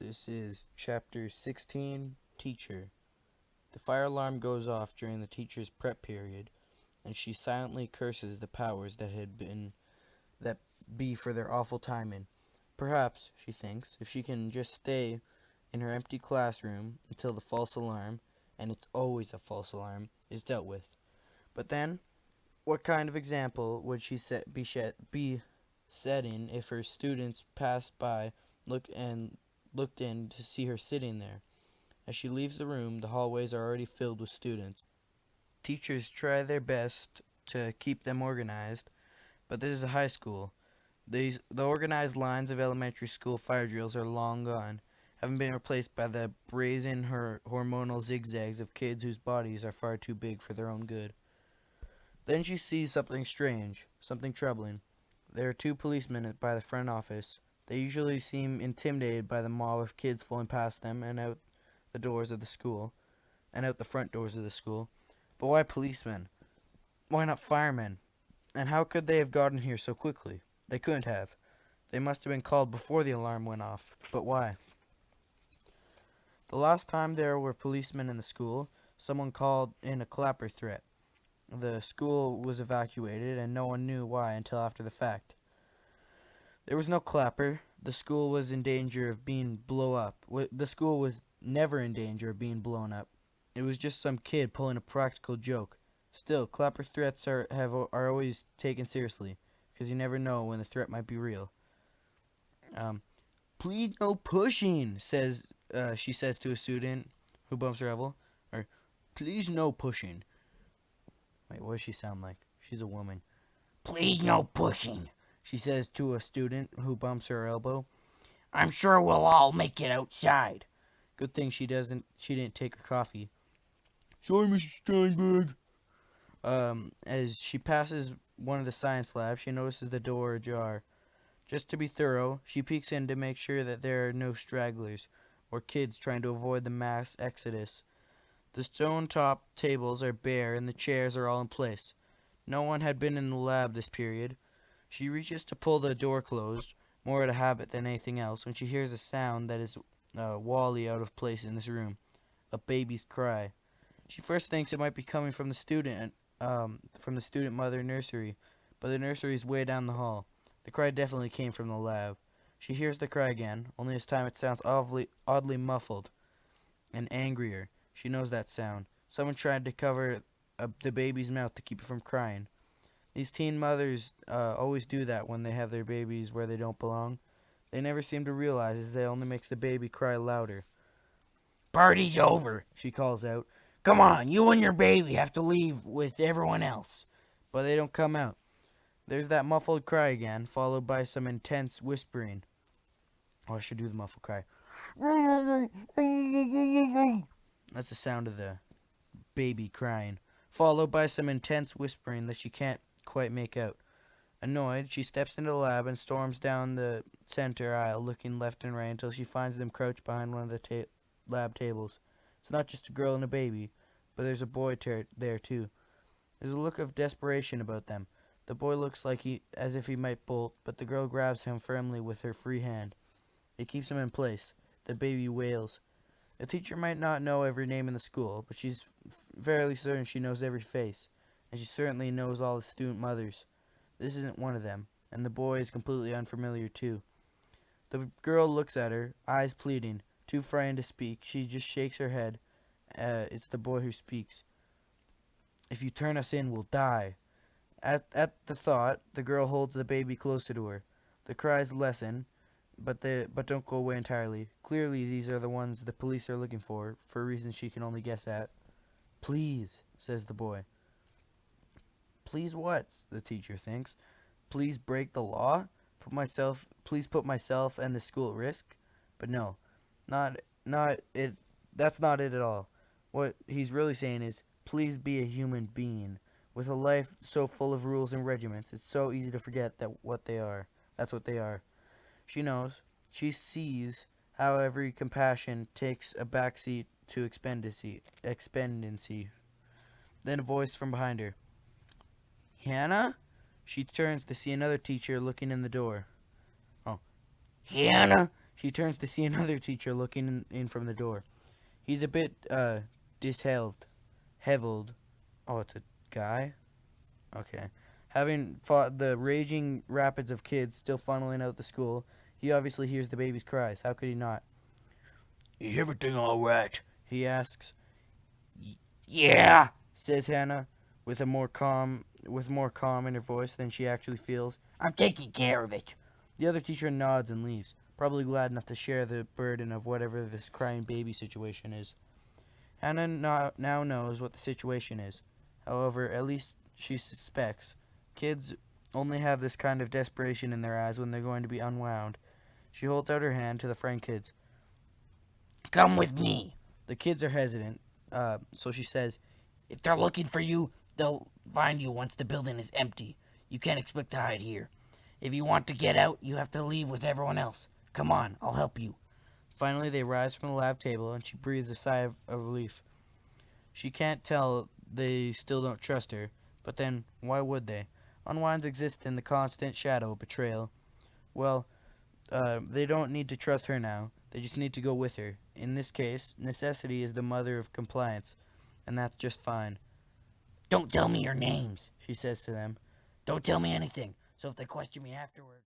This is Chapter 16, Teacher. The fire alarm goes off during the teacher's prep period, and she silently curses the powers that be for their awful timing. Perhaps, she thinks, if she can just stay in her empty classroom until the false alarm, and it's always a false alarm, is dealt with. But then, what kind of example would be setting if her students passed by, looked in to see her sitting there? As she leaves the room, the hallways are already filled with students. Teachers try their best to keep them organized, but this is a high school. The organized lines of elementary school fire drills are long gone, having been replaced by the brazen hormonal zigzags of kids whose bodies are far too big for their own good. Then she sees something strange, something troubling. There are two policemen by the front office. They usually seem intimidated by the mob of kids flowing past them and out the doors of the school, and out the front doors of the school. But why policemen? Why not firemen? And how could they have gotten here so quickly? They couldn't have. They must have been called before the alarm went off. But why? The last time there were policemen in the school, someone called in a clapper threat. The school was evacuated, and no one knew why until after the fact. There was no clapper. The school was in danger of being blown up. The school was never in danger of being blown up. It was just some kid pulling a practical joke. Still, clapper threats are always taken seriously, because you never know when the threat might be real. Please no pushing, she says to a student who bumps her elbow. Or, please no pushing. Wait, what does she sound like? She's a woman. Please no pushing, she says to a student who bumps her elbow. I'm sure we'll all make it outside. Good thing she didn't take her coffee. Sorry, Mrs. Steinberg. As she passes one of the science labs, she notices the door ajar. Just to be thorough, she peeks in to make sure that there are no stragglers or kids trying to avoid the mass exodus. The stone-top tables are bare and the chairs are all in place. No one had been in the lab this period. She reaches to pull the door closed, more out of habit than anything else, when she hears a sound that is wholly out of place in this room. A baby's cry. She first thinks it might be coming from the student mother nursery, but the nursery is way down the hall. The cry definitely came from the lab. She hears the cry again, only this time it sounds oddly muffled and angrier. She knows that sound. Someone tried to cover the baby's mouth to keep it from crying. These teen mothers always do that when they have their babies where they don't belong. They never seem to realize it only makes the baby cry louder. Party's over, she calls out. Come on, you and your baby have to leave with everyone else. But they don't come out. There's that muffled cry again, followed by some intense whispering. Oh, I should do the muffled cry. That's the sound of the baby crying, followed by some intense whispering that she can't quite make out. Annoyed, she steps into the lab and storms down the center aisle, looking left and right until she finds them crouched behind one of the lab tables. It's not just a girl and a baby, but there's a boy there too. There's a look of desperation about them. The boy looks as if he might bolt, but the girl grabs him firmly with her free hand. It keeps him in place. The baby wails. The teacher might not know every name in the school, but she's fairly certain she knows every face, and she certainly knows all the student mothers. This isn't one of them, and the boy is completely unfamiliar too. The girl looks at her, eyes pleading. Too frightened to speak, she just shakes her head. It's the boy who speaks. If you turn us in, we'll die. At the thought, the girl holds the baby closer to her. The cries lessen, but don't go away entirely. Clearly, these are the ones the police are looking for reasons she can only guess at. Please, says the boy. Please what? The teacher thinks. Please break the law? Please put myself and the school at risk? But no, not it. That's not it at all. What he's really saying is, please be a human being. With a life so full of rules and regiments, it's so easy to forget that's what they are. She knows. She sees how every compassion takes a backseat to expectancy. Then a voice from behind her. Hannah? She turns to see another teacher looking in the door. Oh. Hannah? She turns to see another teacher looking in from the door. He's a bit, heveled. Oh, it's a guy? Okay. Having fought the raging rapids of kids still funneling out the school, he obviously hears the baby's cries. How could he not? Is everything all right? He asks. Yeah, says Hannah, with more calm in her voice than she actually feels. I'm taking care of it. The other teacher nods and leaves, probably glad enough to share the burden of whatever this crying baby situation is. Hannah now knows what the situation is. However, at least she suspects. Kids only have this kind of desperation in their eyes when they're going to be unwound. She holds out her hand to the frightened kids. Come with me. The kids are hesitant, so she says, if they're looking for you, they'll find you once the building is empty. You can't expect to hide here. If you want to get out, you have to leave with everyone else. Come on, I'll help you. Finally, they rise from the lab table, and she breathes a sigh of relief. She can't tell they still don't trust her, but then, why would they? Unwinds exist in the constant shadow of betrayal. Well, they don't need to trust her now. They just need to go with her. In this case, necessity is the mother of compliance, and that's just fine. Don't tell me your names, she says to them. Don't tell me anything, so if they question me afterward...